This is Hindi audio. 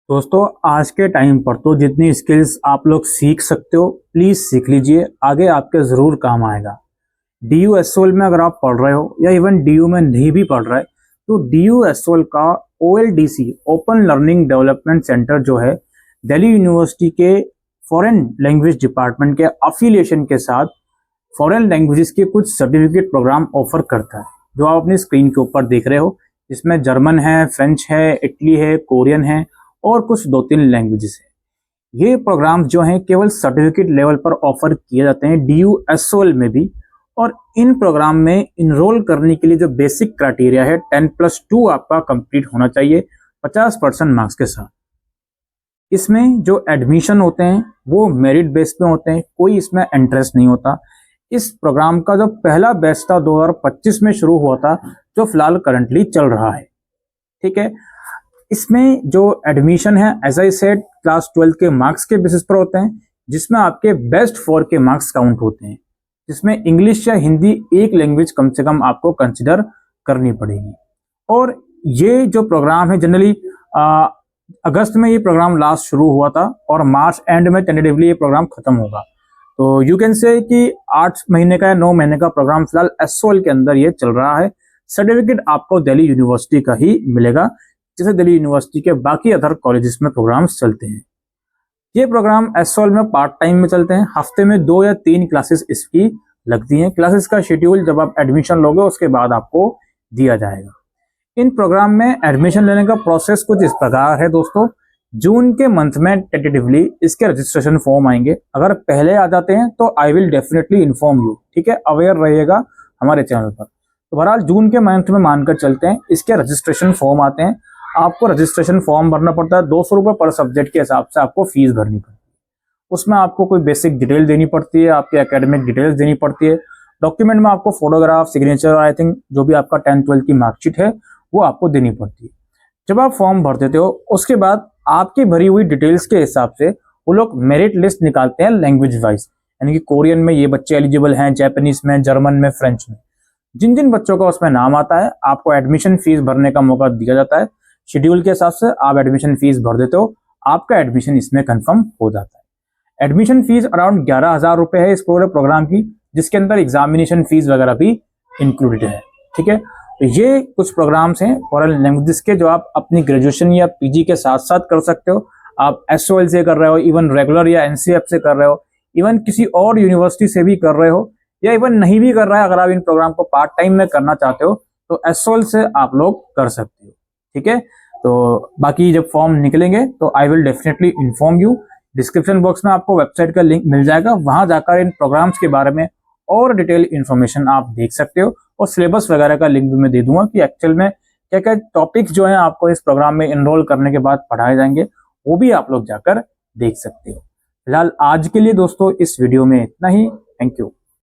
दोस्तों आज के टाइम पर तो जितनी स्किल्स आप लोग सीख सकते हो प्लीज सीख लीजिए, आगे आपके जरूर काम आएगा। DU SOL में अगर आप पढ़ रहे हो या इवन DU में नहीं भी पढ़ रहे तो DU SOL का OLDC open learning development centre जो है दिल्ली यूनिवर्सिटी के फॉरेन लैंग्वेज डिपार्टमेंट के अफिलिएशन के साथ फॉरेन लैंग्वेजेस के कुछ सर्टिफिकेट प्रोग्राम ऑफर करता है, जो आप अपनी स्क्रीन के ऊपर देख रहे हो। इसमें जर्मन है, फ्रेंच है, इटली है, कोरियन है और कुछ 2-3 लैंग्वेजेस है। ये प्रोग्राम जो हैं केवल सर्टिफिकेट लेवल पर ऑफर किए जाते हैं DU SOL में भी। और इन प्रोग्राम में इनरोल करने के लिए जो बेसिक क्राइटेरिया है 10+2 आपका कंप्लीट होना चाहिए 50% मार्क्स के साथ। इसमें जो एडमिशन होते हैं वो मेरिट बेस पे होते हैं, कोई इसमें इंटरेस्ट नहीं होता। इस प्रोग्राम का जो पहला बैच था 2025 में शुरू हुआ था, जो फिलहाल करंटली चल रहा है। ठीक है, इसमें जो एडमिशन है एज आई सेड क्लास 12 के मार्क्स के बेसिस पर होते हैं, जिसमें आपके बेस्ट 4 के मार्क्स काउंट होते हैं, जिसमें इंग्लिश या हिंदी एक लैंग्वेज कम से कम आपको कंसिडर करनी पड़ेगी। और ये जो प्रोग्राम है जनरली अगस्त में ये प्रोग्राम लास्ट शुरू हुआ था और मार्च एंड में टेंटेटिवली ये प्रोग्राम खत्म होगा। तो यू कैन से कि 8 महीने का या 9 महीने का प्रोग्राम फिलहाल SOL के अंदर ये चल रहा है। सर्टिफिकेट आपको दिल्ली यूनिवर्सिटी का ही मिलेगा, जैसे दिल्ली यूनिवर्सिटी के बाकी अदर कॉलेजेस में प्रोग्राम्स चलते हैं। ये प्रोग्राम SOL में पार्ट टाइम में चलते हैं, हफ्ते में 2 या 3 क्लासेस इसकी लगती हैं। क्लासेस का शेड्यूल जब आप एडमिशन लोगे उसके बाद आपको दिया जाएगा। इन प्रोग्राम में एडमिशन लेने का प्रोसेस कुछ इस प्रकार है दोस्तों। जून के मंथ में टेंटेटिवली इसके रजिस्ट्रेशन फॉर्म आएंगे। अगर पहले आ जाते हैं तो I will definitely inform you, ठीक है, अवेयर रहिएगा हमारे चैनल पर। तो बहरहाल जून के मंथ में मानकर चलते हैं, इसके रजिस्ट्रेशन फॉर्म आते हैं। आपको रजिस्ट्रेशन फॉर्म भरना पड़ता है, 200 रुपये पर सब्जेक्ट के हिसाब से आपको फीस भरनी पड़ती है। उसमें आपको कोई बेसिक डिटेल देनी पड़ती है, आपकी एकेडमिक डिटेल्स देनी पड़ती है। डॉक्यूमेंट में आपको फोटोग्राफ, सिग्नेचर और आई थिंक जो भी आपका 10-12 की मार्कशीट है वो आपको देनी पड़ती है। जब आप फॉर्म भर देते हो उसके बाद आपकी भरी हुई डिटेल्स के हिसाब से वो लोग मेरिट लिस्ट निकालते हैं लैंग्वेज वाइज, यानी कि कोरियन में ये बच्चे एलिजिबल हैं, जापानीज में, जर्मन में, फ्रेंच में। जिन जिन बच्चों का उसमें नाम आता है आपको एडमिशन फीस भरने का मौका दिया जाता है। शेड्यूल के हिसाब से आप एडमिशन फीस भर देते हो, आपका एडमिशन इसमें कंफर्म हो जाता है। एडमिशन फीस अराउंड 11,000 रुपए है इस पूरे प्रोग्राम की, जिसके अंदर एग्जामिनेशन फीस वगैरह भी इंक्लूडेड है। ठीक है, तो ये कुछ प्रोग्राम्स हैं फॉरेन लैंग्वेजेस के जो आप अपनी ग्रेजुएशन या PG के साथ साथ कर सकते हो। आप SOL से कर रहे हो, इवन रेगुलर या NCF से कर रहे हो, इवन किसी और यूनिवर्सिटी से भी कर रहे हो, या इवन नहीं भी कर रहा है, अगर आप इन प्रोग्राम को पार्ट टाइम में करना चाहते हो तो SOL से आप लोग कर सकते हो। ठीक है, तो बाकी जब फॉर्म निकलेंगे तो I will definitely inform you. Description box में आपको वेबसाइट का लिंक मिल जाएगा, वहां जाकर इन प्रोग्राम्स के बारे में और डिटेल इन्फॉर्मेशन आप देख सकते हो। और सिलेबस वगैरह का लिंक भी मैं दे दूंगा कि एक्चुअल में क्या क्या टॉपिक्स जो हैं आपको इस प्रोग्राम में एनरोल करने के बाद पढ़ाए जाएंगे, वो भी आप लोग जाकर देख सकते हो। फिलहाल आज के लिए दोस्तों इस वीडियो में इतना ही। Thank you.